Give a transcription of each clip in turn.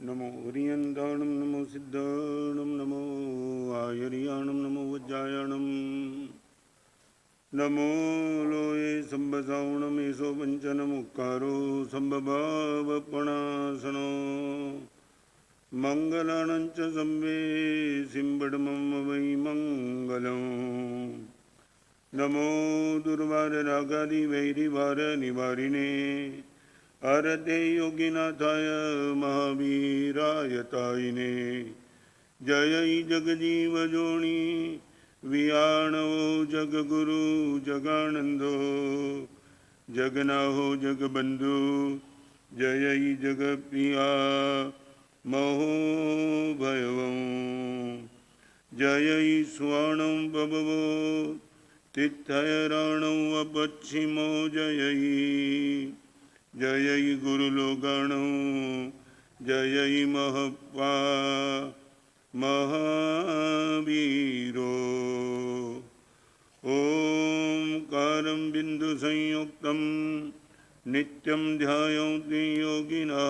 नमो हरियंताणं नमो सिद्धाणं नमो आयर्याणं नमो वज्रायणं नमो लोये संबसावणमेशो पञ्चनमुक्कारो सम्भभावपणासनो मङ्गलानं च सम्वे सिंबडमं वै मङ्गलम् नमो दुर्वाररागादिवैरिवारनिवारिणे अरते योगिनाथाय महावीराय तायिने जय जगजीवजोनि वियाणो जगगुरु जगानंदो जगनाहो जगबंधु जय जगप्रिया महो भयवं जय स्वाणं बभवो तिथयराणं अपच्छिमो जय जय गुरुलोगाणो जय महपा महावीरो ओंकारं बिंदु संयुक्तं नित्यं ध्यायन्ति योगिनः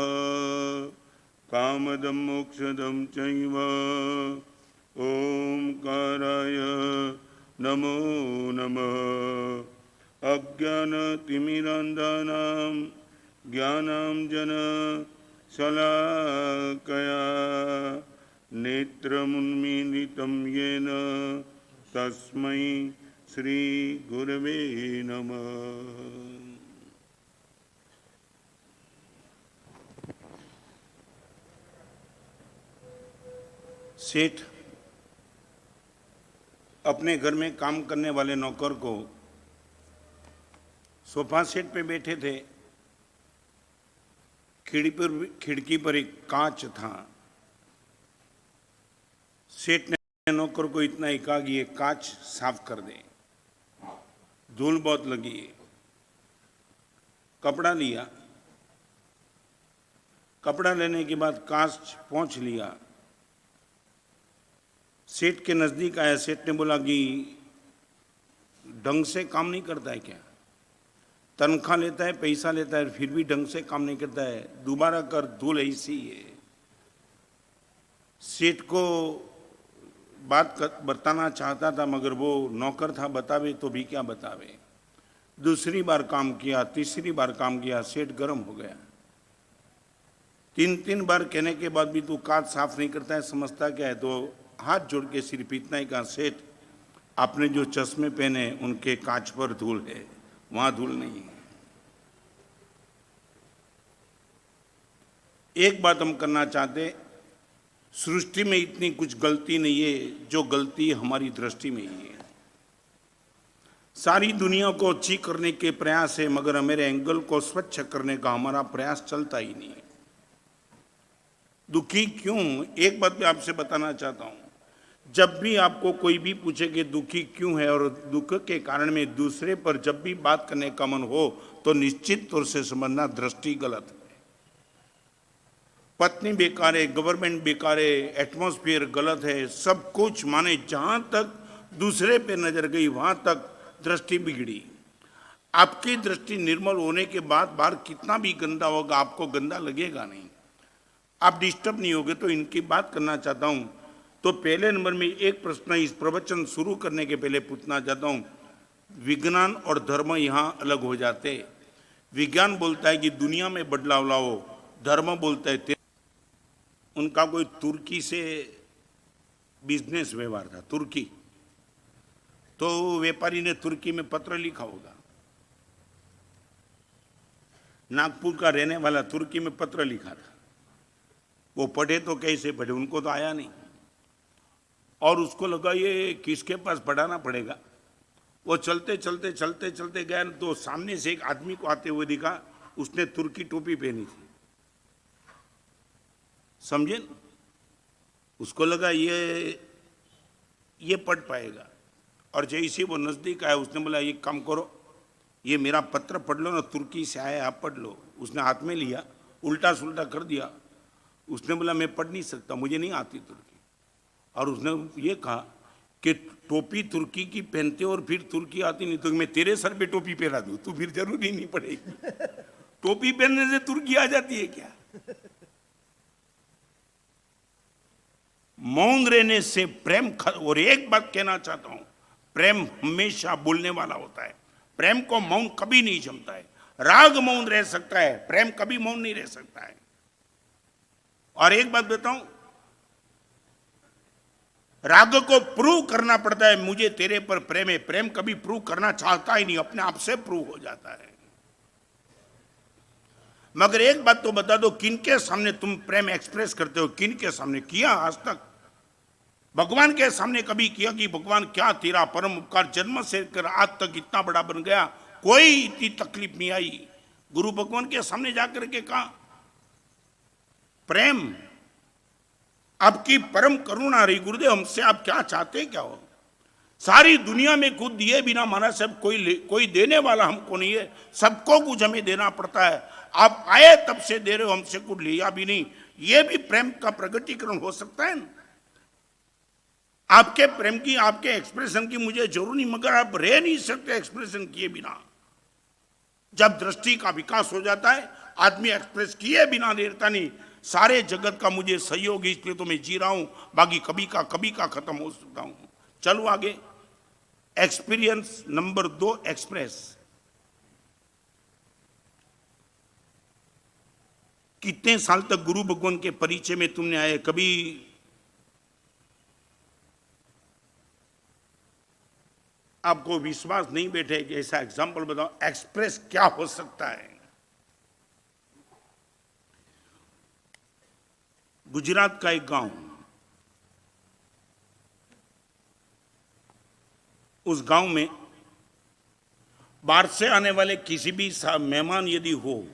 कामदं मोक्षदं चैव ओंकाराय नमो नमः अज्ञानतिमिरान्धानां ज्ञानांजन शलाकया नेत्रमुन्मीलितं येन तस्मै श्री गुरवे नमः। सेठ अपने घर में काम करने वाले नौकर को सोफा सेट पे बैठे थे। खिड़की पर एक कांच था। सेठ ने नौकर को इतना ही कहा कि ये कांच साफ कर दे, धूल बहुत लगी है। कपड़ा लिया, कपड़ा लेने के बाद कांच पोंछ लिया। सेठ के नजदीक आया। सेठ ने बोला कि ढंग से काम नहीं करता है क्या? तनख्वाह लेता है, पैसा लेता है, फिर भी ढंग से काम नहीं करता है, दोबारा कर, धूल ऐसी है। सेठ को बात बताना चाहता था मगर वो नौकर था, बतावे तो भी क्या बतावे। दूसरी बार काम किया, तीसरी बार काम किया, सेठ गर्म हो गया। तीन बार कहने के बाद भी तू कांच साफ नहीं करता है, समझता क्या है? तो हाथ जोड़ के सिर्फ इतना ही कहा, सेठ आपने जो चश्मे पहने उनके कांच पर धूल है, वहां धूल नहीं है। एक बात हम करना चाहते, सृष्टि में इतनी कुछ गलती नहीं है जो गलती हमारी दृष्टि में ही है। सारी दुनिया को अच्छी करने के प्रयास है मगर मेरे एंगल को स्वच्छ करने का हमारा प्रयास चलता ही नहीं है। दुखी क्यों? एक बात मैं आपसे बताना चाहता हूं, जब भी आपको कोई भी पूछे कि दुखी क्यों है और दुख के कारण में दूसरे पर जब भी बात करने का मन हो तो निश्चित तौर से समझना दृष्टि गलत है। पत्नी बेकार है, गवर्नमेंट बेकार है, एटमॉस्फेयर गलत है, सब कुछ माने जहां तक दूसरे पे नजर गई वहां तक दृष्टि बिगड़ी। आपकी दृष्टि निर्मल होने के बाद बाहर कितना भी गंदा होगा आपको गंदा लगेगा नहीं, आप डिस्टर्ब नहीं होगे। तो इनकी बात करना चाहता हूं। तो पहले नंबर में एक प्रश्न इस प्रवचन शुरू करने के पहले पूछना चाहता हूं, विज्ञान और धर्म यहां अलग हो जाते। विज्ञान बोलता है कि दुनिया में बदलाव लाओ, धर्म बोलता है उनका कोई तुर्की से बिजनेस व्यवहार था, तुर्की। तो व्यापारी ने तुर्की में पत्र लिखा होगा, नागपुर का रहने वाला तुर्की में पत्र लिखा था। वो पढ़े तो कैसे पढ़े, उनको तो आया नहीं और उसको लगा ये किसके पास पढ़ाना पड़ेगा। वो चलते चलते चलते चलते गया तो सामने से एक आदमी को आते हुए दिखा, उसने तुर्की टोपी पहनी थी, समझे? उसको लगा ये पढ़ पाएगा और जैसे वो नजदीक आया उसने बोला ये काम करो, ये मेरा पत्र पढ़ लो ना, तुर्की से आया आप पढ़ लो। उसने हाथ में लिया, उल्टा सुल्टा कर दिया। उसने बोला मैं पढ़ नहीं सकता, मुझे नहीं आती तुर्की। और उसने ये कहा कि टोपी तुर्की की पहनते और फिर तुर्की आती नहीं, तो मैं तेरे सर पे टोपी पहना दूं, तो फिर जरूरी नहीं पड़ेगी। टोपी पहनने से तुर्की आ जाती है क्या? मौन रहने से प्रेम और एक बात कहना चाहता हूं, प्रेम हमेशा बोलने वाला होता है। प्रेम को मौन कभी नहीं जमता है। राग मौन रह सकता है, प्रेम कभी मौन नहीं रह सकता है। और एक बात बताऊं, राग को प्रूव करना पड़ता है, मुझे तेरे पर प्रेम है। प्रेम कभी प्रूव करना चाहता ही नहीं, अपने आप से प्रूव हो जाता है। मगर एक बात तो बता दो, किनके सामने तुम प्रेम एक्सप्रेस करते हो? किनके सामने किया आज तक? भगवान के सामने कभी किया कि भगवान क्या तेरा परम उपकार, जन्म से कर आज तक इतना बड़ा बन गया, कोई इतनी तकलीफ नहीं आई। गुरु भगवान के सामने जाकर के कहा प्रेम आपकी परम करुणा रही गुरुदेव, हमसे आप क्या चाहते हैं? क्या हो? सारी दुनिया में कुछ दिए बिना माना सब कोई देने वाला हमको नहीं है, सबको कुछ हमें देना पड़ता है। आप आए तब से दे रहे हो, हमसे कुछ लिया भी नहीं। ये भी प्रेम का प्रगटीकरण हो सकता है ना? आपके प्रेम की, आपके एक्सप्रेशन की मुझे जरूर नहीं, मगर आप रह नहीं सकते एक्सप्रेशन किए बिना। जब दृष्टि का विकास हो जाता है, आदमी एक्सप्रेस किए बिना रहता नहीं। सारे जगत का मुझे सहयोग है, इसलिए तो मैं जी रहा हूं, बाकी कभी का खत्म हो सकता हूं। चलो आगे। Experience number 2, express. कितने साल तक गुरु भगवान के परिचय में तुमने आए? कभी आपको विश्वास नहीं बैठे कि ऐसा एग्जाम्पल बताओ, एक्सप्रेस क्या हो सकता है? गुजरात का एक गांव, उस गांव में बाहर से आने वाले किसी भी मेहमान यदि हो,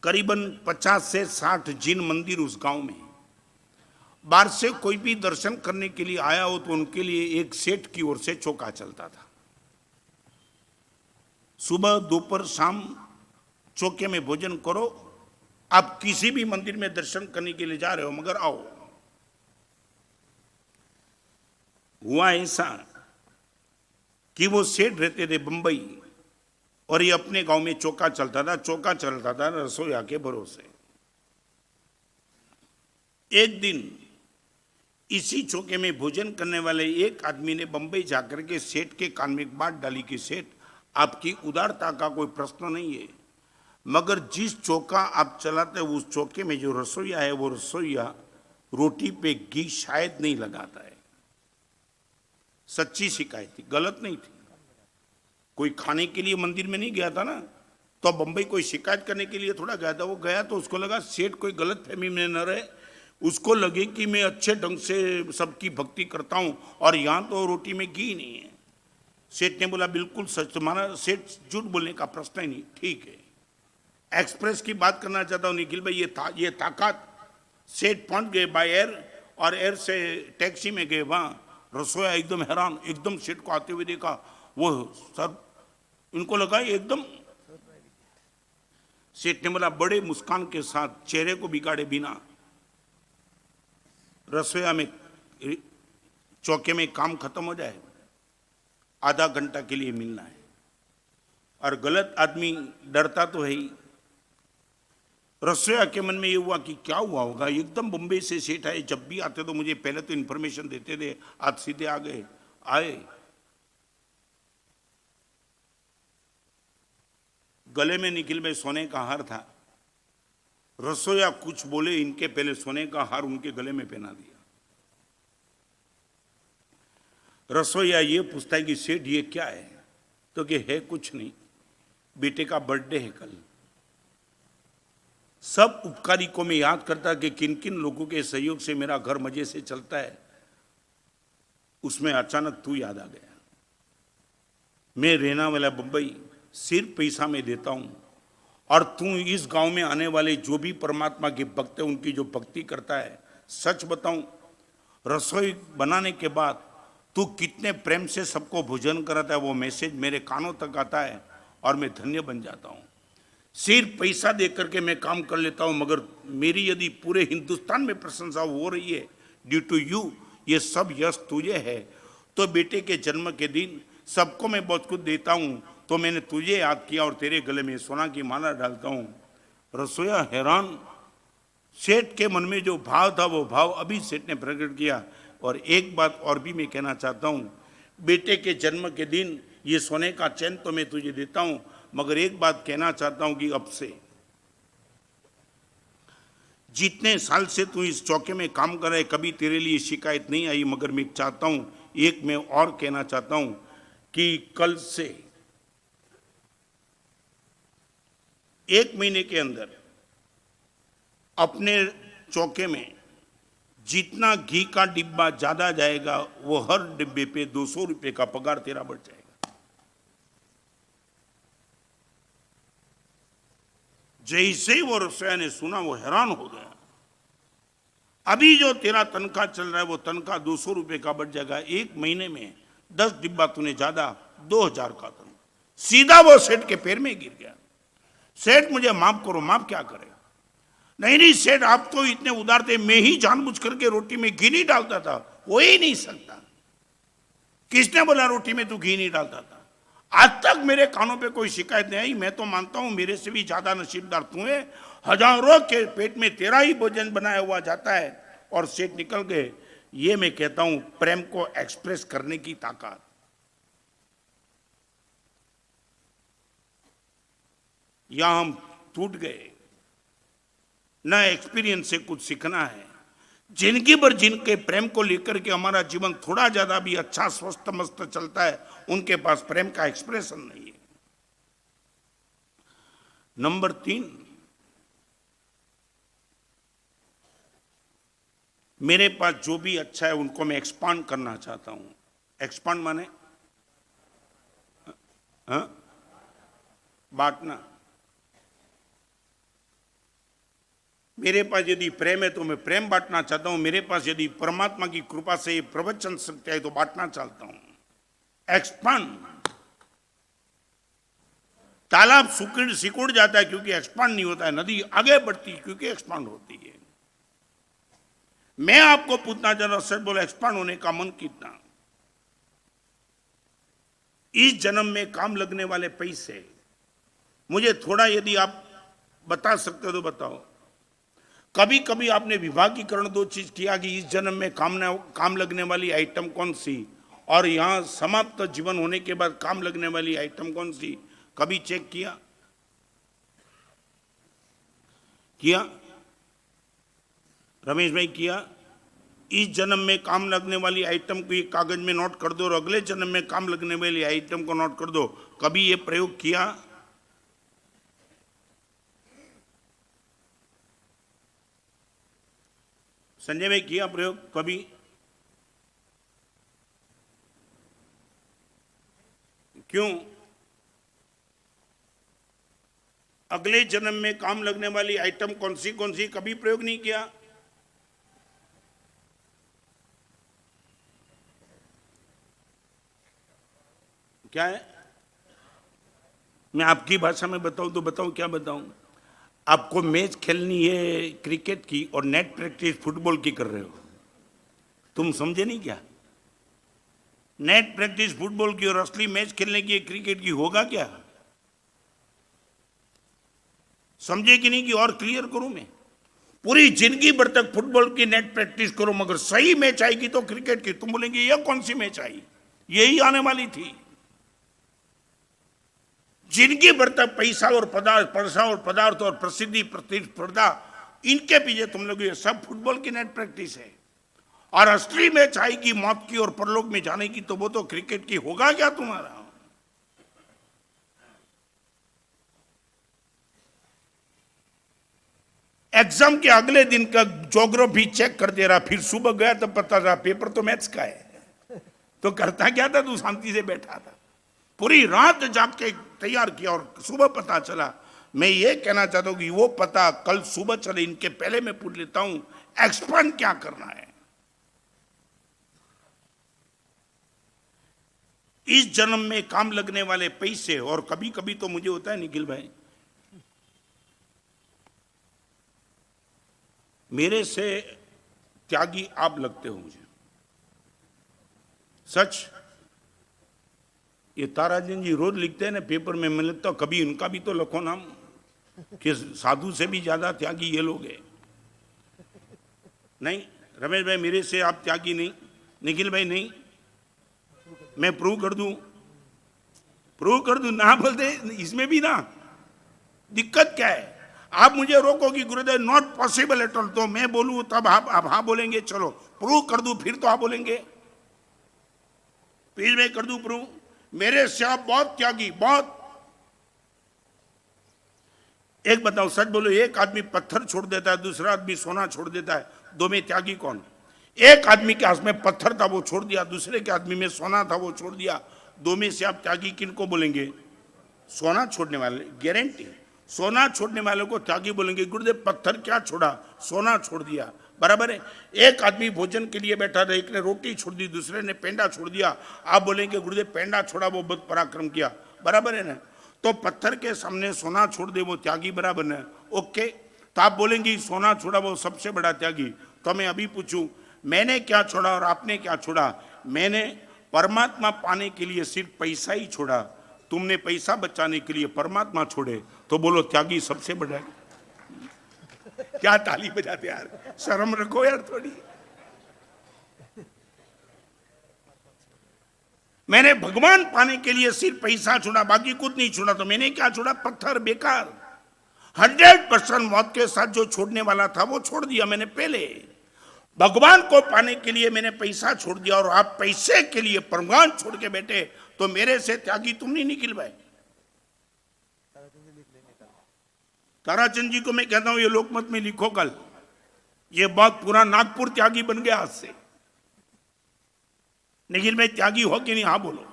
करीबन 50 से 60 जिन मंदिर उस गांव में। बाहर से कोई भी दर्शन करने के लिए आया हो तो उनके लिए एक सेठ की ओर से चौका चलता था। सुबह दोपहर शाम चौके में भोजन करो। आप किसी भी मंदिर में दर्शन करने के लिए जा रहे हो, मगर आओ। हुआ ऐसा कि वो सेठ रहते थे बंबई, और ये अपने गांव में चौका चलता था रसोईया के भरोसे। एक दिन इसी चौके में भोजन करने वाले एक आदमी ने बंबई जाकर के सेठ के कान में एक बात डाली कि सेठ, आपकी उदारता का कोई प्रश्न नहीं है, मगर जिस चौका आप चलाते हो उस चौके में जो रसोईया है, वो रसोईया रोटी पे घी शायद नहीं लगाता है। सच्ची शिकायत थी, गलत नहीं थी। कोई खाने के लिए मंदिर में नहीं गया था ना, तो बंबई कोई शिकायत करने के लिए थोड़ा गया था। वो गया तो उसको लगा सेठ कोई गलत फहमी में न रहे, उसको लगे कि मैं अच्छे ढंग से सबकी भक्ति करता हूं और यहां तो रोटी में घी नहीं है। सेठ ने बोला बिल्कुल सच, तुम्हारा सेठ झूठ बोलने का प्रश्न ही नहीं, ठीक है। एक्सप्रेस की बात करना चाहता हूं निखिल भाई, ये ताकत। सेठ पहुंच गए बाय एयर, और एयर से टैक्सी में गए। वहां रसोईया एकदम हैरान, एकदम सेठ को आते हुए देखा। वो सर, इनको लगा एकदम। सेठ ने बोला बड़े मुस्कान के साथ, चेहरे को बिगाड़े बिना, रसोईया में चौके में काम खत्म हो जाए, आधा घंटा के लिए मिलना है। और गलत आदमी डरता तो है ही। रसोईया के मन में ये हुआ कि क्या हुआ होगा, एकदम बम्बई से सेठ आए, जब भी आते तो मुझे पहले तो इन्फॉर्मेशन देते थे, आज सीधे आ गए। आए, गले में निखिल में सोने का हार था। रसोईया कुछ बोले, इनके पहले सोने का हार उनके गले में पहना दिया। रसोईया ये पूछता है कि सेठ ये क्या है? तो कि है कुछ नहीं, बेटे का बर्थडे है कल। सब उपकारी को मैं याद करता कि किन किन लोगों के सहयोग से मेरा घर मजे से चलता है, उसमें अचानक तू याद आ गया। मैं रहना वाला बंबई, सिर्फ पैसा में देता हूं, और तू इस गांव में आने वाले जो भी परमात्मा के भक्त है उनकी जो भक्ति करता है। सच बताऊं, रसोई बनाने के बाद तू कितने प्रेम से सबको भोजन कराता है, वो मैसेज मेरे कानों तक आता है और मैं धन्य बन जाता हूं। सिर्फ पैसा दे करके मैं काम कर लेता हूं, मगर मेरी यदि पूरे हिंदुस्तान में प्रशंसा हो रही है ड्यू टू यू, ये सब यश तुझे है। तो बेटे के जन्म के दिन सबको मैं बहुत कुछ देता हूं, तो मैंने तुझे याद किया और तेरे गले में सोना की माला डालता हूं। रसोईया हैरान, सेठ के मन में जो भाव था वो भाव अभी सेठ ने प्रकट किया। और एक बात और भी मैं कहना चाहता हूं, बेटे के जन्म के दिन ये सोने का चैन तो मैं तुझे देता हूं, मगर एक बात कहना चाहता हूं कि अब से जितने साल से तू इस चौके में काम कर रहा है कभी तेरे लिए शिकायत नहीं आई, मगर मैं चाहता हूं, एक मैं और कहना चाहता हूं कि कल से 1 महीने के अंदर अपने चौके में जितना घी का डिब्बा ज्यादा जाएगा वो हर डिब्बे पे 200 रुपए का पगार तेरा बढ़ जाएगा। जैसे ही वो रसोईया ने सुना वो हैरान हो गया। अभी जो तेरा तनख्वाह चल रहा है वो तनख्वाह 200 रुपए का बढ़ जाएगा। 1 महीने में 10 डिब्बा तूने ज्यादा, 2000 का तनख्वाह। सीधा वो सेठ के पैर में गिर गया। सेठ मुझे माफ करो। माफ क्या करे? नहीं नहीं सेठ, आप तो इतने उदार थे, मैं ही जानबूझ करके रोटी में घी नहीं डालता था। हो ही नहीं सकता। किसने बोला रोटी में तू घी नहीं डालता था? आज तक मेरे कानों पे कोई शिकायत नहीं आई। मैं तो मानता हूं मेरे से भी ज्यादा नसीबदार तू है। हजारों के पेट में तेरा ही भोजन बनाया हुआ जाता है और सेठ निकल गए। ये मैं कहता हूं प्रेम को एक्सप्रेस करने की ताकत। यहां हम टूट गए। न एक्सपीरियंस से कुछ सीखना है। जिनकी पर जिनके प्रेम को लेकर के हमारा जीवन थोड़ा ज्यादा भी अच्छा स्वस्थ मस्त चलता है, उनके पास प्रेम का एक्सप्रेशन नहीं है। नंबर 3, मेरे पास जो भी अच्छा है उनको मैं एक्सपांड करना चाहता हूं। एक्सपांड माने बांटना। मेरे पास यदि प्रेम है तो मैं प्रेम बांटना चाहता हूं। मेरे पास यदि परमात्मा की कृपा से ये प्रवचन सत्य है तो बांटना चाहता हूं। एक्सपांड। तालाब सिकुड़ जाता है क्योंकि एक्सपांड नहीं होता है। नदी आगे बढ़ती है क्योंकि एक्सपांड होती है। मैं आपको पूछना चाह रहा हूं, सर बोलो, एक्सपांड होने का मन कितना? इस जन्म में काम लगने वाले पैसे मुझे थोड़ा यदि आप बता सकते हो तो बताओ। कभी कभी आपने विभागीकरण 2 चीज किया कि इस जन्म में काम लगने वाली आइटम कौन सी और यहां समाप्त जीवन होने के बाद काम लगने वाली आइटम कौन सी? कभी चेक किया? रमेश भाई किया? इस जन्म में काम लगने वाली आइटम को एक कागज में नोट कर दो और अगले जन्म में काम लगने वाली आइटम को नोट कर दो। कभी ये प्रयोग किया? संजय भाई किया प्रयोग कभी? क्यों? अगले जन्म में काम लगने वाली आइटम कौन सी कभी प्रयोग नहीं किया? क्या है? मैं आपकी भाषा में बताऊं तो बताऊं, क्या बताऊं? आपको मैच खेलनी है क्रिकेट की और नेट प्रैक्टिस फुटबॉल की कर रहे हो। तुम समझे नहीं क्या? नेट प्रैक्टिस फुटबॉल की और असली मैच खेलने की क्रिकेट की होगा क्या? समझे कि नहीं? कि और क्लियर करूं मैं? पूरी जिंदगी भर तक फुटबॉल की नेट प्रैक्टिस करो मगर सही मैच आएगी तो क्रिकेट की। तुम बोलेंगे यह कौन सी मैच आई? यही आने वाली थी। जिनकी भर तक पैसा और पदार्थ और प्रसिद्धि प्रतिस्पर्धा, इनके पीछे तुम लोग, ये सब फुटबॉल की नेट प्रैक्टिस है। और असली मैच आएगी मौत की और परलोक में जाने की तो वो तो क्रिकेट की। होगा क्या तुम्हारा? एग्जाम के अगले दिन का ज्योग्राफी चेक कर दे रहा, फिर सुबह गया तो पता चला पेपर तो मैथ्स का है। तो करता क्या था? तू शांति से बैठा था, पूरी रात जाग के तैयार किया और सुबह पता चला। मैं ये कहना चाहता हूं कि वो पता कल सुबह चले, इनके पहले मैं पूछ लेता हूं एक्सपांड क्या करना है। इस जन्म में काम लगने वाले पैसे, और कभी कभी तो मुझे होता है निखिल भाई, मेरे से त्यागी आप लगते हो मुझे, सच। ये ताराजन जी रोज लिखते हैं ना पेपर में, मैं लिखता हूं कभी उनका भी तो लिखो नाम कि साधु से भी ज्यादा त्यागी ये लोग हैं। नहीं रमेश भाई, मेरे से आप त्यागी नहीं, निखिल भाई नहीं, मैं प्रूव कर दूं ना बोलते इसमें भी ना दिक्कत क्या है। आप मुझे रोको कि गुरुदेव नॉट पॉसिबल एट ऑल, तो मैं बोलूं तब आप हाँ बोलेंगे, चलो प्रूव कर दूं फिर तो आप बोलेंगे। प्लीज मैं कर दूं प्रूव, मेरे से आप बहुत त्यागी, बहुत। एक बताओ सच बोलो, एक आदमी पत्थर छोड़ देता है, दूसरा आदमी सोना छोड़ देता है, दो में त्यागी कौन? एक आदमी के हाथ में पत्थर था वो छोड़ दिया, दूसरे के आदमी में सोना था वो छोड़ दिया, दो में से आप त्यागी किनको बोलेंगे? सोना छोड़ने वाले, गारंटी सोना छोड़ने वाले को त्यागी बोलेंगे। गुरुदेव पत्थर क्या छोड़ा, सोना छोड़ दिया, बराबर है। एक आदमी भोजन के लिए बैठा था, एक ने रोटी छोड़ दी, दूसरे ने पेंडा छोड़ दिया, आप बोलेंगे गुरुदेव पेंडा छोड़ा वो बहुत पराक्रम किया, बराबर है ना। तो पत्थर के सामने सोना छोड़ दे वो त्यागी, बराबर ना, ओके। तो आप बोलेंगे सोना छोड़ा वो सबसे बड़ा त्यागी। तो मैं अभी पूछूं, मैंने क्या छोड़ा और आपने क्या छोड़ा? मैंने परमात्मा पाने के लिए सिर्फ पैसा ही छोड़ा, तुमने पैसा बचाने के लिए परमात्मा छोड़े, तो बोलो त्यागी सबसे बड़ा है। क्या ताली बजाते यार, शर्म रखो यार थोड़ी। मैंने भगवान पाने के लिए सिर्फ पैसा छोड़ा, बाकी कुछ नहीं छोड़ा, तो मैंने क्या छोड़ा? पत्थर, बेकार। 100% मौत के साथ जो छोड़ने वाला था वो छोड़ दिया मैंने पहले। भगवान को पाने के लिए मैंने पैसा छोड़ दिया, और आप पैसे के लिए भगवान छोड़ के बैठे, तो मेरे से त्यागी तुम नहीं निकल पाए। ताराचंद जी को मैं कहता हूं ये लोकमत में लिखो कल, ये बहुत पूरा नागपुर त्यागी बन गया आज से। निखिल में त्यागी हो कि नहीं? हाँ बोलो।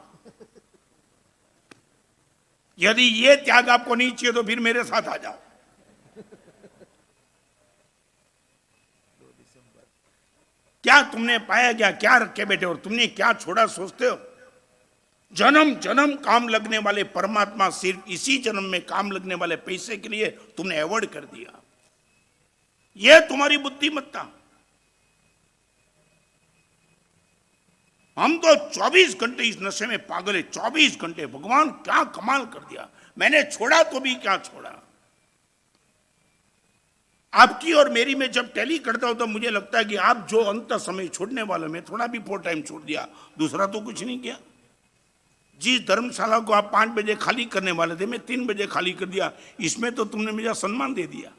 यदि ये त्याग आपको नहीं चाहिए तो फिर मेरे साथ आ जाओ। क्या तुमने पाया, क्या रखे बैठे और तुमने क्या छोड़ा सोचते हो? जन्म जन्म काम लगने वाले परमात्मा सिर्फ इसी जन्म में काम लगने वाले पैसे के लिए तुमने अवॉइड कर दिया। यह तुम्हारी बुद्धिमत्ता। हम तो 24 घंटे इस नशे में पागल है, 24 घंटे। भगवान क्या कमाल कर दिया, मैंने छोड़ा तो भी क्या छोड़ा। आपकी और मेरी में जब टैली करता हूं तो मुझे लगता है कि आप जो अंत समय छोड़ने वाले में थोड़ा भी 4 टाइम छोड़ दिया, दूसरा तो कुछ नहीं किया। जिस धर्मशाला को आप 5 बजे खाली करने वाले थे, मैं 3 बजे खाली कर दिया, इसमें तो तुमने मुझे सम्मान दे दिया।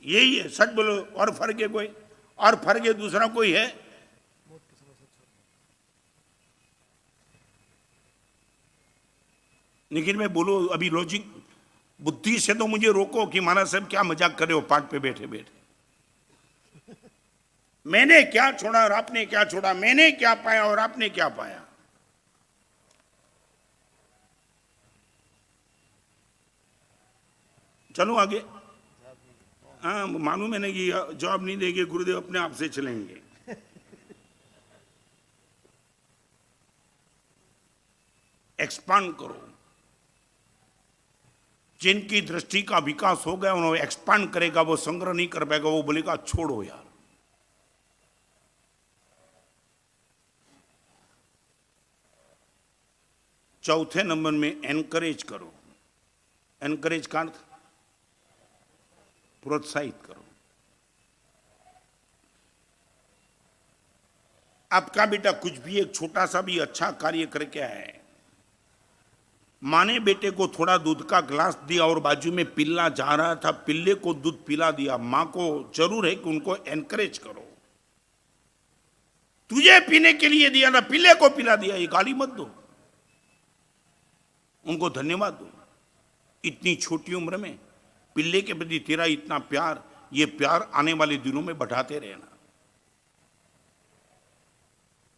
यही है, सच बोलो। और फर्क है कोई? और फर्क है दूसरा कोई है? लेकिन मैं बोलो अभी लॉजिक बुद्धि से तो मुझे रोको कि महाराज साहब क्या मजाक कर रहे हो पाठ पे बैठे बैठे। मैंने क्या छोड़ा और आपने क्या छोड़ा, मैंने क्या पाया और आपने क्या पाया। चलो आगे। हाँ मालूम है ना कि जवाब नहीं देंगे गुरुदेव, अपने आप से चलेंगे। एक्सपांड करो। जिनकी दृष्टि का विकास हो गया उन्होंने एक्सपांड करेगा, वो संग्रह नहीं कर पाएगा, वो बोलेगा छोड़ो यार। चौथे नंबर में एनकरेज करो। एनकरेज का अर्थ प्रोत्साहित करो। आपका बेटा कुछ भी एक छोटा सा भी अच्छा कार्य करके आए, माँ ने बेटे को थोड़ा दूध का ग्लास दिया और बाजू में पिल्ला जा रहा था, पिल्ले को दूध पिला दिया। माँ को जरूर है कि उनको एनकरेज करो। तुझे पीने के लिए दिया ना, पिल्ले को पिला दिया, ये गाली मत दो, उनको धन्यवाद दो। इतनी छोटी उम्र में पिल्ले के प्रति तेरा इतना प्यार, ये प्यार आने वाले दिनों में बढ़ाते रहना।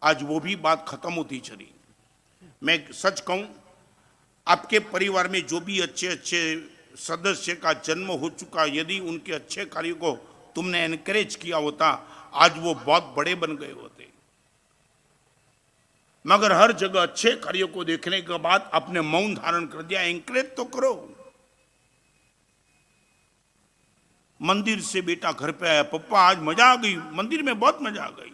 आज वो भी बात खत्म होती चली। मैं सच कहूं, आपके परिवार में जो भी अच्छे अच्छे सदस्य का जन्म हो चुका, यदि उनके अच्छे कार्य को तुमने एनकरेज किया होता, आज वो बहुत बड़े बन गए होते। मगर हर जगह अच्छे कार्यों को देखने के बाद अपने मौन धारण कर दिया। एनकरेज तो करो। मंदिर से बेटा घर पे आया, पप्पा आज मजा आ गई, मंदिर में बहुत मजा आ गई।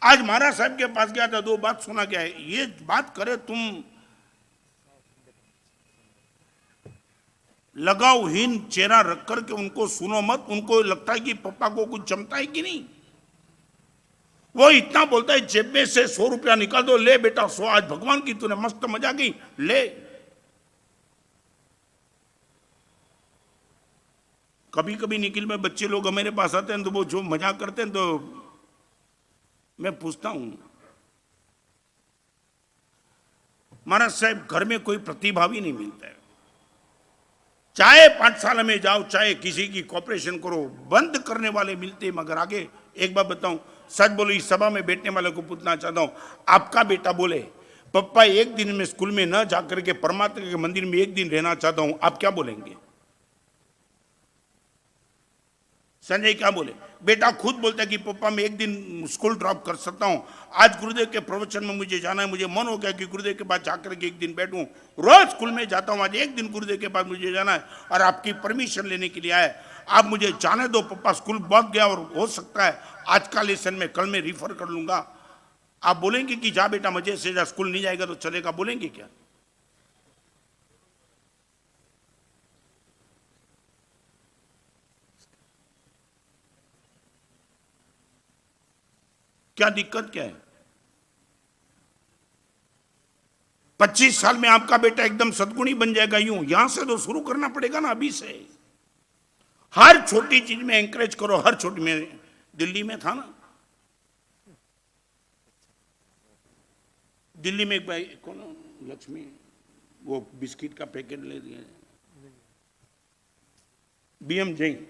आज महाराज साहब के पास गया था, 2 बात सुना क्या है, ये बात करे तुम लगावहीन चेहरा रख करके उनको सुनो मत। उनको लगता है कि पापा को कुछ जमता है कि नहीं। वो इतना बोलता है जेब में से 100 रुपया निकाल दो, ले बेटा 100, आज भगवान की तूने मस्त मजा की, ले। कभी कभी निखिल में बच्चे लोग मेरे पास आते हैं तो वो जो मजाक करते हैं तो मैं पूछता हूं, महाराज साहब घर में कोई प्रतिभा भी नहीं मिलता है। चाहे पाठशाला में जाओ, चाहे किसी की कॉपरेशन करो, बंद करने वाले मिलते हैं मगर आगे। एक बात बताऊं, सच बोलो, इस सभा में बैठने वाले को पूछना चाहता हूं, आपका बेटा बोले पप्पा एक दिन में स्कूल में न जाकर के परमात्मा के मंदिर में एक दिन रहना चाहता हूं, आप क्या बोलेंगे? संजय क्या बोले? बेटा खुद बोलता है कि पापा मैं एक दिन स्कूल ड्रॉप कर सकता हूं, आज गुरुदेव के प्रवचन में मुझे जाना है, मुझे मन हो गया कि गुरुदेव के पास जाकर के एक दिन बैठूं, रोज स्कूल में जाता हूं, आज एक दिन गुरुदेव के पास मुझे जाना है और आपकी परमिशन लेने के लिए आए, आप मुझे जाने दो पापा, स्कूल बहुत गया और हो सकता है आज का लेसन में कल में रिफर कर लूंगा। आप बोलेंगे कि जा बेटा मजे से जा, स्कूल नहीं जाएगा तो चलेगा, बोलेंगे क्या? क्या दिक्कत क्या है? 25 साल में आपका बेटा एकदम सद्गुणी बन जाएगा, यूं यहां से तो शुरू करना पड़ेगा ना अभी से। हर छोटी चीज में एंकरेज करो, हर छोटी में। दिल्ली में था ना, दिल्ली में एक भाई कौन, लक्ष्मी, वो बिस्किट का पैकेट ले दिया, बीएम जैन,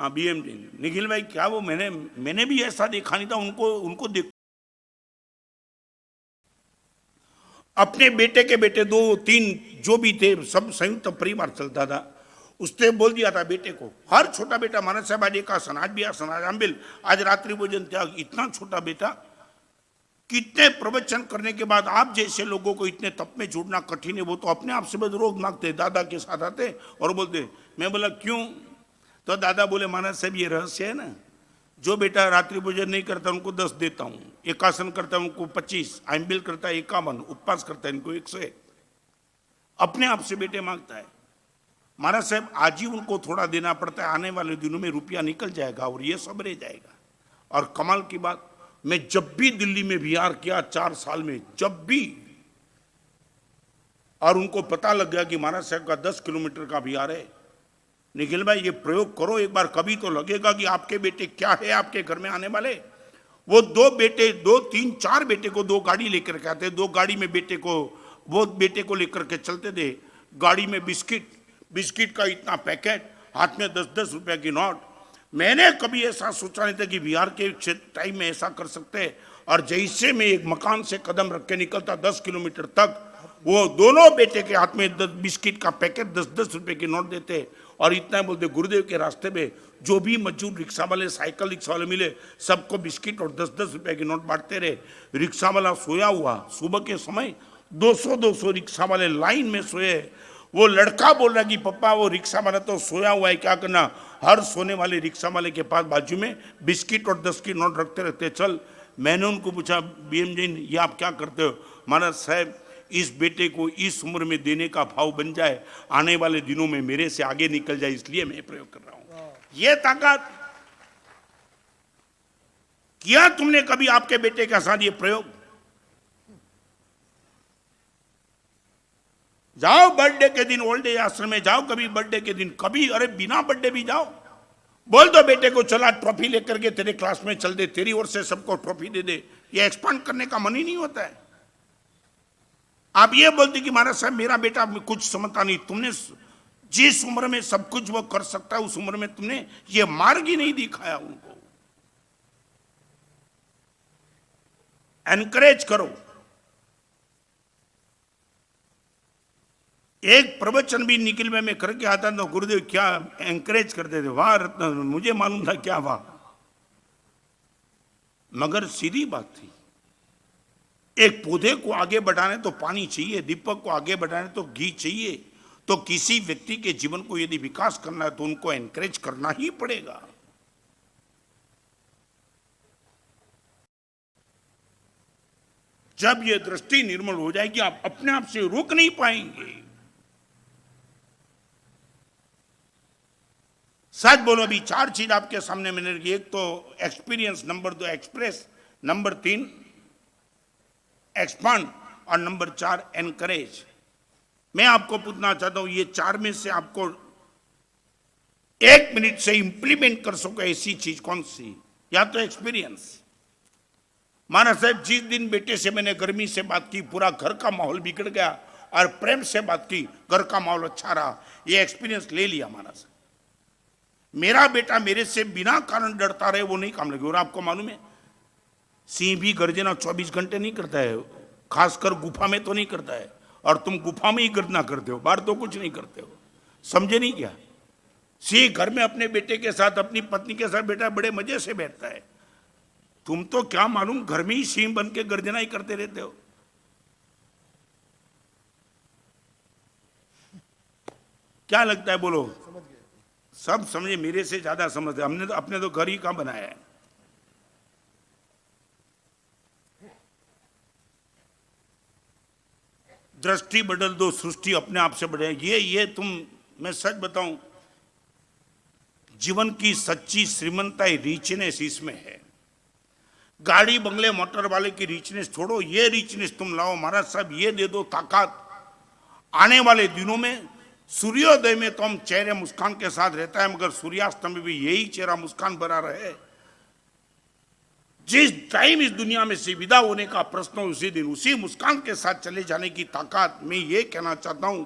हाँ बीएम जैन। निखिल भाई क्या वो मैंने भी ऐसा देखा नहीं था, उनको देख अपने बेटे के बेटे 2-3 जो भी थे सब संयुक्त परिवार चलता था। उसने बोल दिया था बेटे को, हर छोटा बेटा, महाराज साहब आज एक आसन, आज भी आसन, आज अम्बिल, आज रात्रि भोजन त्याग। इतना छोटा बेटा, कितने प्रवचन करने के बाद आप जैसे लोगों को इतने तप में जुड़ना कठिन है। वो तो अपने आप से बस रोग मांगते, दादा के साथ आते और बोलते। मैं बोला क्यों? तो दादा बोले महाराज साहब ये रहस्य है ना, जो बेटा रात्रि भोजन नहीं करता उनको 10 देता हूं, एकासन करता है उनको 25, आइम्बिल करता है 51, उपवास करता है इनको 101। अपने आप से बेटे मांगता है। महाराज साहब आज ही उनको थोड़ा देना पड़ता है, आने वाले दिनों में रुपया निकल जाएगा और ये सब रह जाएगा। और कमाल की बात, मैं जब भी दिल्ली में विहार किया 4 साल में, जब भी, और उनको पता लग गया कि महाराज साहब का 10 किलोमीटर का विहार है। निखिल भाई ये प्रयोग करो एक बार, कभी तो लगेगा कि आपके बेटे क्या है आपके घर में आने वाले। वो 2 बेटे, 2, 3, 4 बेटे को 2 गाड़ी लेकर के आते, 2 गाड़ी में बेटे को, वो बेटे को लेकर के चलते थे। गाड़ी में बिस्किट का इतना पैकेट, हाथ में 10-10 रुपए की नोट। मैंने कभी ऐसा सोचा नहीं था कि बिहार के टाइम में ऐसा कर सकते हैं। और जैसे मैं एक मकान से कदम रख के निकलता 10 किलोमीटर तक, वो दोनों बेटे के हाथ में 10 बिस्किट का पैकेट, 10-10 रुपए की नोट देते और इतना बोलते गुरुदेव के रास्ते में जो भी मजदूर, रिक्शा वाले, साइकिल रिक्शा वाले मिले, सबको बिस्किट और 10-10 रुपए की नोट बांटते रहे। रिक्शा वाला सोया हुआ, सुबह के समय 200-200 रिक्शा वाले लाइन में सोए। वो लड़का बोल रहा कि पापा वो रिक्शा वाला तो सोया हुआ है, क्या करना? हर सोने वाले रिक्शा वाले के पास बाजू में बिस्किट और 10 की नोट रखते रहते। चल, मैंने उनको पूछा बीएम जैन ये आप क्या करते हो? महाराज साहब इस बेटे को इस उम्र में देने का भाव बन जाए, आने वाले दिनों में मेरे से आगे निकल जाए, इसलिए मैं प्रयोग कर रहा हूं। ये ताकत किया तुमने कभी आपके बेटे के साथ ये प्रयोग? जाओ बर्थडे के दिन ओल्ड एज आश्रम में जाओ, कभी बर्थडे के दिन, कभी अरे बिना बर्थडे भी जाओ। बोल दो बेटे को चला ट्रॉफी लेकर के तेरे क्लास में चल दे, तेरी ओर से सबको ट्रॉफी दे दे। ये एक्सपांड करने का मन ही नहीं होता है। आप ये बोलते कि महाराज साहब मेरा बेटा कुछ समझता नहीं। तुमने जिस उम्र में सब कुछ वो कर सकता है उस उम्र में तुमने ये मार्ग ही नहीं दिखाया उनको। एनकरेज करो। एक प्रवचन भी निखिल में मैं करके आता था, गुरुदेव क्या एंकरेज करते थे, वाह रत्न, मुझे मालूम था क्या वाह, मगर सीधी बात थी। एक पौधे को आगे बढ़ाने तो पानी चाहिए, दीपक को आगे बढ़ाने तो घी चाहिए। तो किसी व्यक्ति के जीवन को यदि विकास करना है तो उनको एनकरेज करना ही पड़ेगा। जब यह दृष्टि निर्मल हो जाएगी आप अपने आप से रोक नहीं पाएंगे। सच बोलो, अभी 4 चीज आपके सामने मैंने रखी। एक तो experience, number 2 express, number 3 expand और नंबर 4 एनकरेज। मैं आपको पूछना चाहता हूं, ये 4 में से आपको 1 मिनट से इंप्लीमेंट कर सको ऐसी चीज कौन सी? या तो एक्सपीरियंस। महाराज साहब, जिस दिन बेटे से मैंने गर्मी से बात की, पूरा घर का माहौल बिगड़ गया, और प्रेम से बात की, घर का माहौल अच्छा रहा। ये एक्सपीरियंस ले लिया महाराज साहब। मेरा बेटा मेरे से बिना कारण डरता रहे, वो नहीं काम लगे। और आपको मालूम है, सिंह भी गर्जना 24 घंटे नहीं करता है, खासकर गुफा में तो नहीं करता है। और तुम गुफा में ही गर्जना करते हो, बाहर तो कुछ नहीं करते हो। समझे नहीं क्या? सिंह घर में अपने बेटे के साथ, अपनी पत्नी के साथ बेटा बड़े मजे से बैठता है। तुम तो क्या मालूम, घर में ही सिंह बन के गर्जना ही करते रहते हो। क्या लगता है, बोलो? सब समझे, मेरे से ज्यादा समझते। हमने तो अपने तो घर ही कहां बनाया है। दृष्टि बदल दो, सृष्टि अपने आप से बढ़े। ये तुम, मैं सच बताऊं, जीवन की सच्ची श्रीमंताई रिचनेस इसमें है। गाड़ी बंगले मोटर वाले की रिचनेस छोड़ो, ये रिचनेस तुम लाओ। महाराज साहब, ये दे दो ताकत। आने वाले दिनों में सूर्योदय में तो हम चेहरे मुस्कान के साथ रहता है, मगर सूर्यास्त में भी यही चेहरा मुस्कान भरा रहे। जिस टाइम इस दुनिया में से विदा होने का प्रश्न, उसी दिन उसी मुस्कान के साथ चले जाने की ताकत। मैं ये कहना चाहता हूं,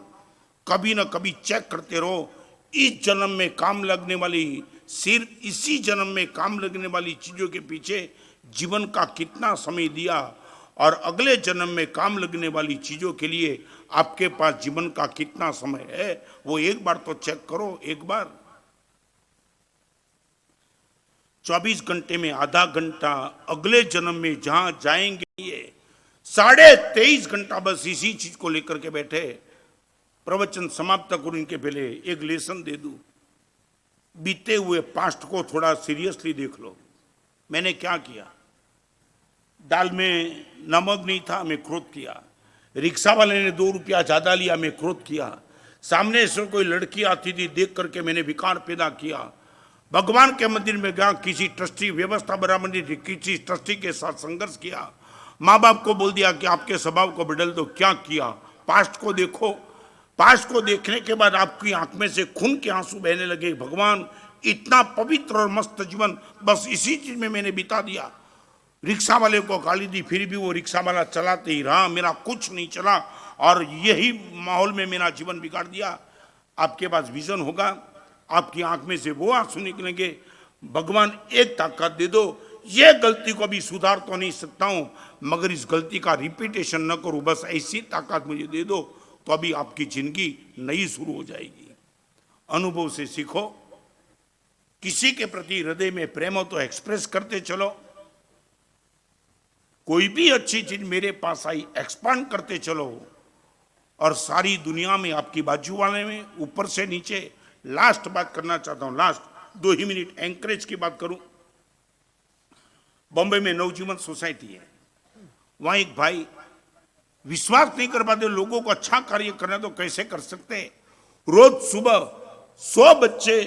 कभी ना कभी चेक करते रहो। इस जन्म में काम लगने वाली, सिर्फ इसी जन्म में काम लगने वाली चीजों के पीछे जीवन का कितना समय दिया, और अगले जन्म में काम लगने वाली चीजों के लिए आपके पास जीवन का कितना समय है, वो एक बार तो चेक करो। एक बार 24 घंटे में आधा घंटा अगले जन्म में जहां जाएंगे, ये 23.5 घंटा बस इसी चीज को लेकर के बैठे। प्रवचन समाप्त करूं, इनके पहले एक लेसन दे दूं। बीते हुए पास्ट को थोड़ा सीरियसली देख लो। मैंने क्या किया? दाल में नमक नहीं था, मैं क्रोध किया। रिक्शा वाले ने 2 रुपया ज्यादा लिया, मैं क्रोध किया। सामने से कोई लड़की आती थी, देख करके मैंने विकार पैदा किया। भगवान के मंदिर में गया, किसी ट्रस्टी, व्यवस्था बराबर किसी ट्रस्टी के साथ संघर्ष किया। माँ बाप को बोल दिया कि आपके स्वभाव को बदल दो। क्या किया? पास्ट को देखो। पास्ट को देखने के बाद आपकी आंख में से खून के आंसू बहने लगे। भगवान, इतना पवित्र और मस्त जीवन बस इसी चीज में मैंने बिता दिया। रिक्शा वाले को गाली दी, फिर भी वो रिक्शा वाला चलाते ही रहा, मेरा कुछ नहीं चला, और यही माहौल में मेरा जीवन बिगाड़ दिया। आपके पास विजन होगा, आपकी आंख में से वो आंसू निकलेंगे। भगवान, एक ताकत दे दो। ये गलती को भी सुधार तो नहीं सकता हूं, मगर इस गलती का रिपीटेशन न करूं, बस ऐसी ताकत मुझे दे दो, तो अभी आपकी जिंदगी नई शुरू हो जाएगी। अनुभव से सीखो। किसी के प्रति हृदय में प्रेम हो तो एक्सप्रेस करते चलो। कोई भी अच्छी चीज मेरे पास आई, एक्सपांड करते चलो, और सारी दुनिया में आपकी बाजू वाले में, ऊपर से नीचे। लास्ट बात करना चाहता हूं, लास्ट 2 ही मिनट एंकरेज की बात करूं। बॉम्बे में नवजीवन सोसाइटी है, वहां एक भाई विश्वास नहीं कर पाते, लोगों को अच्छा कार्य करना तो कैसे कर सकते। रोज सुबह 100 बच्चे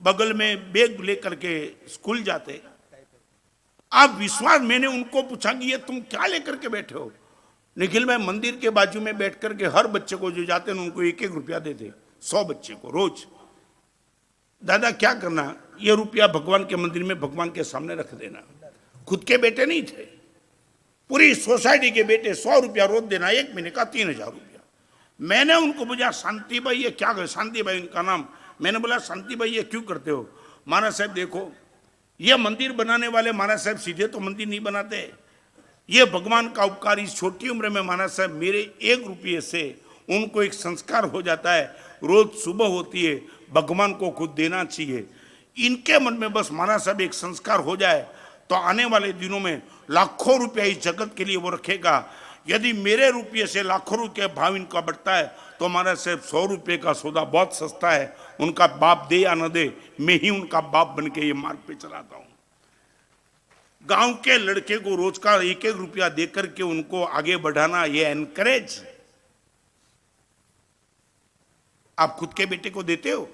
बगल में बैग लेकर के स्कूल जाते। आप विश्वास, मैंने उनको पूछा कि ये तुम क्या लेकर के बैठे हो? निखिल, मैं मंदिर के बाजू में बैठ करके हर बच्चे को जो जाते हैं उनको 1-1 रुपया देते, 100 बच्चे को रोज। दादा क्या करना, ये रुपया भगवान के मंदिर में भगवान के सामने रख देना। खुद के बेटे नहीं थे, पूरी सोसाइटी के बेटे, 100 रुपया रोज देना, 1 महीने का 3000 रुपया। मैंने उनको पूछा, शांति भाई ये क्या कर, शांति भाई उनका नाम। मैंने बोला, शांति भाई ये क्यों करते हो? महाराज साहब देखो, ये मंदिर बनाने वाले महाराज साहब सीधे तो मंदिर नहीं बनाते। ये भगवान का उपकार, इस छोटी उम्र में महाराज साहब मेरे 1 रुपये से उनको एक संस्कार हो जाता है। रोज सुबह होती है, भगवान को खुद देना चाहिए। इनके मन में बस महाराज साहब एक संस्कार हो जाए, तो आने वाले दिनों में लाखों रुपया इस जगत के लिए वो रखेगा। यदि मेरे रुपये से लाखों रुपये भाव इनका बढ़ता है, तो महाराज साहब 100 रुपये का सौदा बहुत सस्ता है। उनका बाप दे या न दे, मैं ही उनका बाप बन के ये मार्ग पे चलाता हूं। गांव के लड़के को रोज का 1-1 रुपया देकर के उनको आगे बढ़ाना, ये एनकरेज। आप खुद के बेटे को देते हो?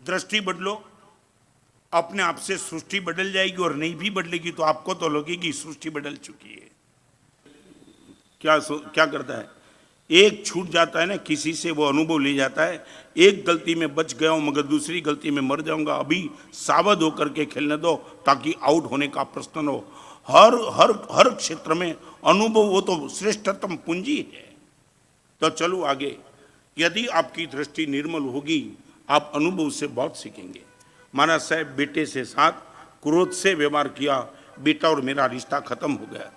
दृष्टि बदलो, अपने आप से सृष्टि बदल जाएगी, और नहीं भी बदलेगी तो आपको तो लगेगी सृष्टि बदल चुकी है। क्या करता है, एक छूट जाता है ना किसी से, वो अनुभव ले जाता है, एक गलती में बच गया हूं मगर दूसरी गलती में मर जाऊंगा, अभी सावध होकर के खेलने दो ताकि आउट होने का प्रश्न हो। हर हर हर क्षेत्र में अनुभव वो तो श्रेष्ठतम पूंजी है। तो चलो आगे, यदि आपकी दृष्टि निर्मल होगी आप अनुभव से बहुत सीखेंगे। महाराज साहब बेटे से साथ क्रोध से व्यवहार किया, बेटा और मेरा रिश्ता खत्म हो गया।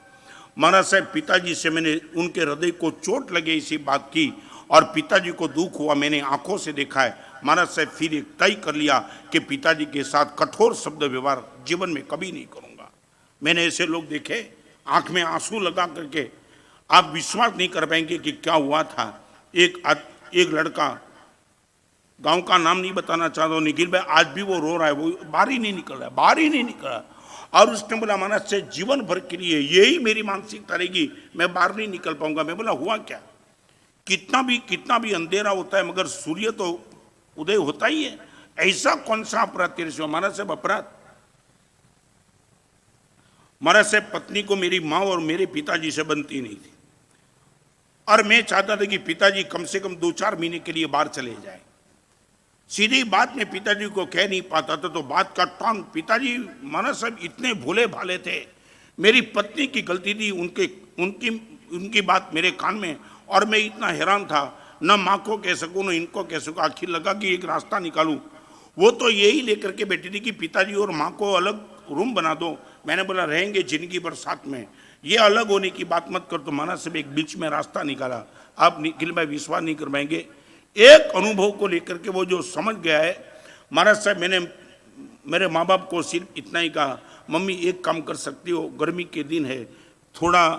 महाराज साहब पिताजी से मैंने उनके हृदय को चोट लगे इसी बात की, और पिताजी को दुख हुआ, मैंने आंखों से देखा है। महाराज साहब फिर एक तय कर लिया कि पिताजी के साथ कठोर शब्द व्यवहार जीवन में कभी नहीं करूंगा। मैंने ऐसे लोग देखे आंख में आंसू लगा करके, आप विश्वास नहीं कर पाएंगे कि क्या हुआ था। एक लड़का, गांव का नाम नहीं बताना चाहता हूं, निखिल भाई, आज भी वो रो रहा है, वो बाहर ही नहीं निकल रहा है, बाहर ही नहीं निकल रहा। और उसने बोला महाराज से जीवन भर के लिए यही मेरी मानसिकता रहेगी, मैं बाहर नहीं निकल पाऊंगा। मैं बोला हुआ क्या, कितना भी अंधेरा होता है मगर सूर्य तो उदय होता ही है, ऐसा कौन सा अपराध तेरे से? महाराज साहब अपराध, महाराज साहब पत्नी को मेरी माँ और मेरे पिताजी से बनती नहीं थी, और मैं चाहता था कि पिताजी कम से कम 2-4 महीने के लिए बाहर चले जाए। सीधी बात मैं पिताजी को कह नहीं पाता था, तो बात का टॉन, पिताजी महाराज साहब इतने भोले भाले थे, मेरी पत्नी की गलती थी, उनकी बात मेरे कान में, और मैं इतना हैरान था, न माँ को कह सकूँ न इनको कह सकूँ। आखिर लगा कि एक रास्ता निकालूं। वो तो यही लेकर के बैठी थी कि पिताजी और माँ को अलग रूम बना दो। मैंने बोला रहेंगे जिंदगी भर साथ में, ये अलग होने की बात मत कर। तो महाराज साहब एक बीच में रास्ता निकाला। आप निखिल भाई विश्वास नहीं कर पाएंगे, एक अनुभव को लेकर के वो जो समझ गया है। महाराज साहब मैंने मेरे माँ बाप को सिर्फ इतना ही कहा, मम्मी एक काम कर सकती हो, गर्मी के दिन है, थोड़ा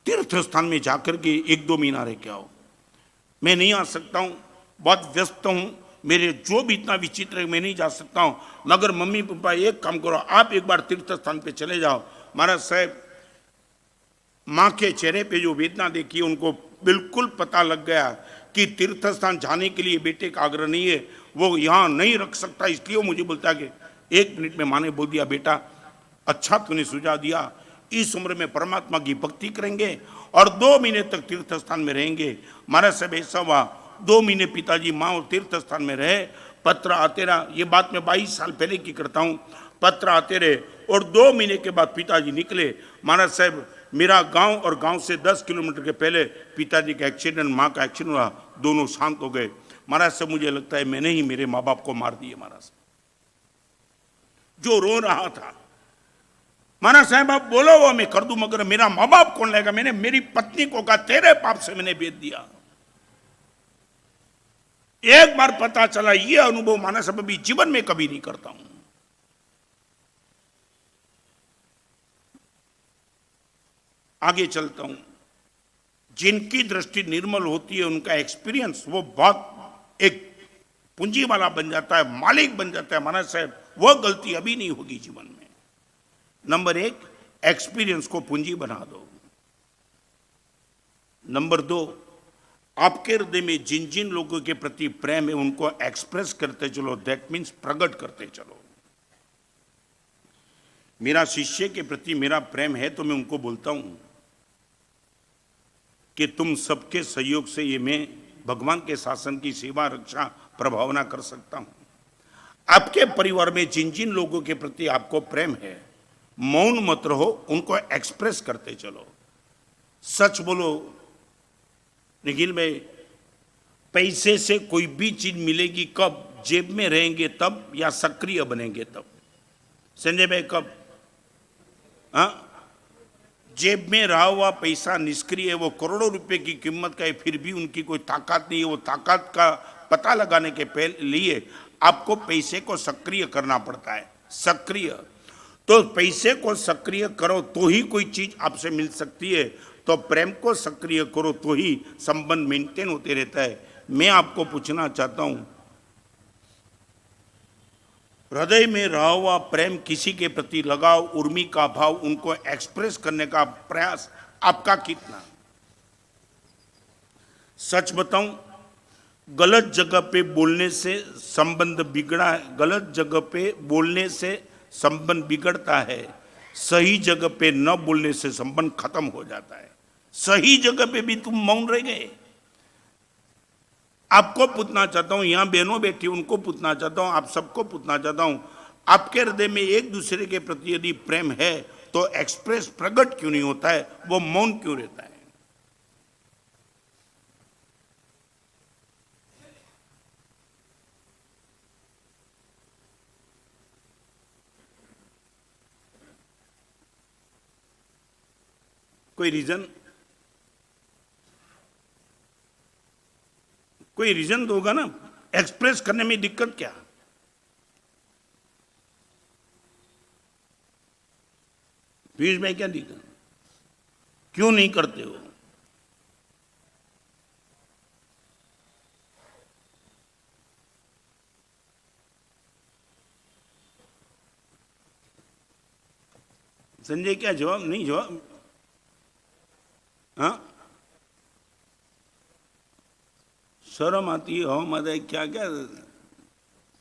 तीर्थ स्थान में जाकर के 1-2 महीना रह के आओ। मैं नहीं आ सकता हूँ, बहुत व्यस्त हूँ, मेरे जो भी इतना विचित्र है मैं नहीं जा सकता हूँ, मगर मम्मी पापा एक काम करो, आप एक बार तीर्थ स्थान पे चले जाओ। महाराज साहब माँ के चेहरे पे जो वेदना देखी, उनको बिल्कुल पता लग गया कि तीर्थ स्थान जाने के लिए बेटे का आग्रह नहीं है, वो यहाँ नहीं रख सकता। इसलिए वो मुझे बोलता कि 1 मिनट में माँ ने बोल दिया, बेटा अच्छा तूने सुझाव दिया, इस उम्र में परमात्मा की भक्ति करेंगे और 2 महीने तक तीर्थ स्थान में रहेंगे। महाराज साहब ऐसा हुआ, 2 महीने पिताजी माँ और तीर्थ स्थान में रहे। पत्र आते रहा, ये बात मैं 22 साल पहले की करता हूँ। पत्र आते रहे और 2 महीने के बाद पिताजी निकले। महाराज साहब मेरा गांव और गांव से 10 किलोमीटर के पहले पिताजी का एक्सीडेंट, माँ का एक्सीडेंट हुआ, दोनों शांत हो गए। महाराज साहब मुझे लगता है मैंने ही मेरे माँ बाप को मार दिए। महाराज जो रो रहा था, महाराज साहब आप बोलो वो मैं कर दूं, मगर मेरा माँ बाप कौन लेगा? मैंने मेरी पत्नी को कहा तेरे पाप से मैंने बेच दिया। एक बार पता चला, ये अनुभव महाराज साहब अभी जीवन में कभी नहीं करता हूं। आगे चलता हूं। जिनकी दृष्टि निर्मल होती है उनका एक्सपीरियंस वो बहुत एक पूंजी वाला बन जाता है, मालिक बन जाता है। महाराज साहब वो गलती अभी नहीं होगी जीवन में। नंबर 1, एक्सपीरियंस को पूंजी बना दो। नंबर 2, आपके हृदय में जिन जिन लोगों के प्रति प्रेम है उनको एक्सप्रेस करते चलो, दैट मीन्स प्रकट करते चलो। मेरा शिष्य के प्रति मेरा प्रेम है तो मैं उनको बोलता हूं कि तुम सबके सहयोग से ये मैं भगवान के शासन की सेवा रक्षा प्रभावना कर सकता हूं। आपके परिवार में जिन जिन लोगों के प्रति आपको प्रेम है, मौन मत रहो, उनको एक्सप्रेस करते चलो। सच बोलो निखिल भाई, पैसे से कोई भी चीज मिलेगी कब? जेब में रहेंगे तब या सक्रिय बनेंगे तब? संजय भाई कब? हाँ, जेब में रहा हुआ पैसा निष्क्रिय है, वो करोड़ों रुपए की कीमत का है, फिर भी उनकी कोई ताकत नहीं है। वो ताकत का पता लगाने के लिए आपको पैसे को सक्रिय करना पड़ता है। सक्रिय तो पैसे को सक्रिय करो तो ही कोई चीज आपसे मिल सकती है, तो प्रेम को सक्रिय करो तो ही संबंध मेंटेन होते रहता है। मैं आपको पूछना चाहता हूं, हृदय में रहा हुआ प्रेम, किसी के प्रति लगाव, उर्मी का भाव, उनको एक्सप्रेस करने का प्रयास आपका कितना? सच बताऊं, गलत जगह पे बोलने से संबंध बिगड़ा है, गलत जगह पे बोलने से संबंध बिगड़ता है, सही जगह पे न बोलने से संबंध खत्म हो जाता है। सही जगह पे भी तुम मौन रह गए। आपको पूछना चाहता हूं, यहां बहनों बैठी उनको पूछना चाहता हूं, आप सबको पूछना चाहता हूं, आपके हृदय में एक दूसरे के प्रति यदि प्रेम है तो एक्सप्रेस प्रकट क्यों नहीं होता है, वो मौन क्यों रहता है? कोई रीजन, कोई रीजन तो होगा ना। एक्सप्रेस करने में दिक्कत क्या? पीयूष भाई क्या दिक्कत, क्यों नहीं करते हो? संजय क्या जवाब नहीं, जवाब हाँ, शर्म आती है, हम आते क्या क्या,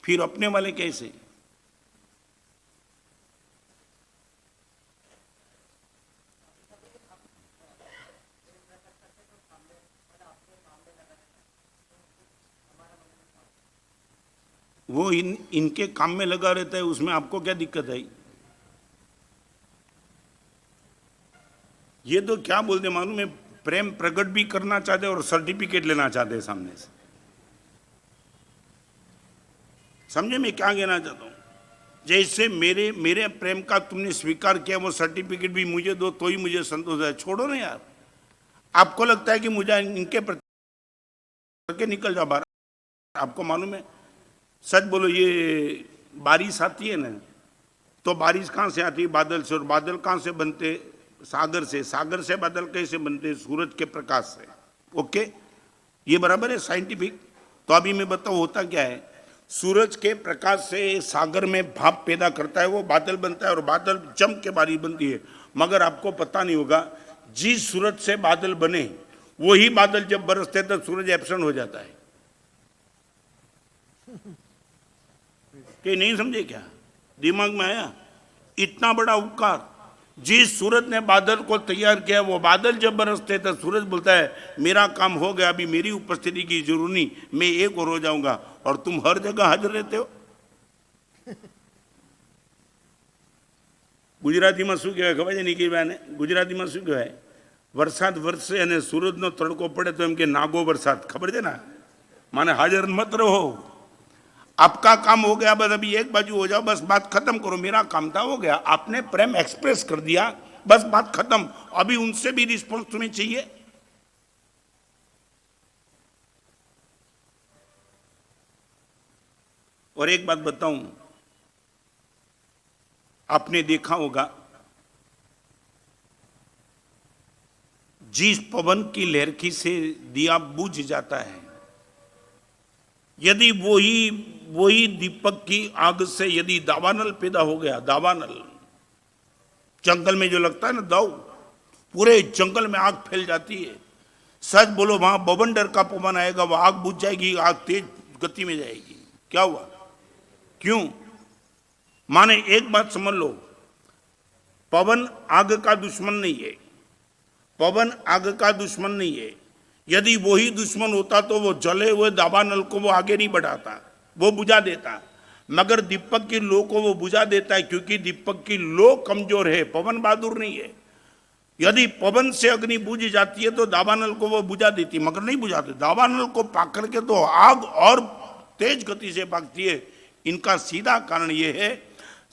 फिर अपने वाले कैसे? वो इनके काम में लगा रहता है, उसमें आपको क्या दिक्कत आई? ये तो क्या बोलते मालूम है, प्रेम प्रकट भी करना चाहते और सर्टिफिकेट लेना चाहते हैं सामने से। समझे मैं क्या कहना चाहता हूं? जैसे मेरे मेरे प्रेम का तुमने स्वीकार किया, वो सर्टिफिकेट भी मुझे दो तो ही मुझे संतोष है। छोड़ो ना यार, आपको लगता है कि मुझे इनके प्रति करके निकल जाओ बाहर। आपको मालूम है, सच बोलो, ये बारिश आती है ना, तो बारिश कहाँ से आती है? बादल से। और बादल कहाँ से बनते? सागर से। सागर से बादल कैसे बनते? सूरज के प्रकाश से। ओके, ये बराबर है साइंटिफिक। तो अभी मैं बताऊँ होता क्या है, सूरज के प्रकाश से सागर में भाप पैदा करता है, वो बादल बनता है और बादल जम के बारिश बनती है। मगर आपको पता नहीं होगा, जिस सूरज से बादल बने वही बादल जब बरसते तो सूरज एब्सेंट हो जाता है। कि नहीं समझे क्या? दिमाग में आया? इतना बड़ा उपकार, जिस सूरज ने बादल को तैयार किया, वो बादल जब बरसते तो सूरज बोलता है मेरा काम हो गया, अभी मेरी उपस्थिति की जरूरत नहीं, मैं एक और हो जाऊंगा। और तुम हर जगह हाजिर रहते हो। ગુજરાતીમાં શું કહેવાય ખબર છે નિકીભાઈને? ગુજરાતીમાં શું કહેવાય? વરસાદ વરસે અને સૂરજનો તડકો પડે તો એમ કે નાગો વરસાદ, ખબર છે ને? माने हाजिर मत रहो, आपका काम हो गया, बस अभी एक बाजू हो जाओ, बस बात खत्म करो। मेरा काम था, हो गया, आपने प्रेम एक्सप्रेस कर दिया, बस बात खत्म। अभी उनसे भी रिस्पॉन्स तुम्हें चाहिए। और एक बात बताऊं, आपने देखा होगा, जिस पवन की लहरकी से दिया बुझ जाता है, यदि वही दीपक की आग से यदि दावानल पैदा हो गया, दावानल जंगल में जो लगता है ना दाव, पूरे जंगल में आग फैल जाती है। सच बोलो, वहां बवंडर का पवन आएगा, वह आग बुझ जाएगी, आग तेज गति में जाएगी। क्या हुआ? क्यों? माने एक बात समझ लो, पवन आग का दुश्मन नहीं है, पवन आग का दुश्मन नहीं है। यदि वही दुश्मन होता तो वो जले हुए दावानल को वो आगे नहीं बढ़ाता, वो बुझा देता। मगर दीपक की लो को वो बुझा देता है, क्योंकि दीपक की लो कमजोर है, पवन बहादुर नहीं है। यदि पवन से अग्नि बुझ जाती है तो दावानल को वो बुझा देती, मगर नहीं बुझाते। दावानल को पाकर के तो आग और तेज गति से भागती है। इनका सीधा कारण ये है,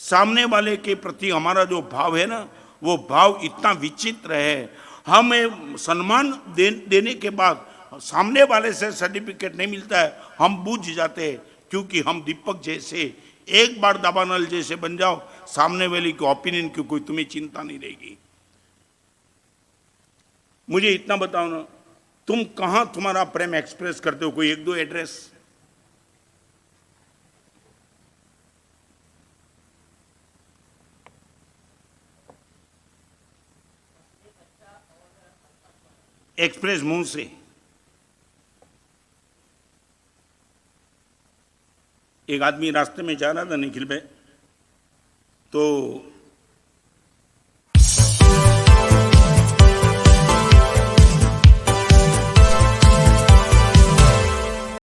सामने वाले के प्रति हमारा जो भाव है ना, वो भाव इतना विचित्र है। हमें सम्मान देने के बाद सामने वाले से सर्टिफिकेट नहीं मिलता है, हम बुझ जाते हैं। क्योंकि हम दीपक जैसे, एक बार दावानल जैसे बन जाओ, सामने वाले की ओपिनियन की कोई तुम्हें चिंता नहीं रहेगी। मुझे इतना बताओ ना, तुम कहां तुम्हारा प्रेम एक्सप्रेस करते हो? कोई एक दो एड्रेस? एक्सप्रेस मुंह से। एक आदमी रास्ते में जा रहा था निखिल भाई, तो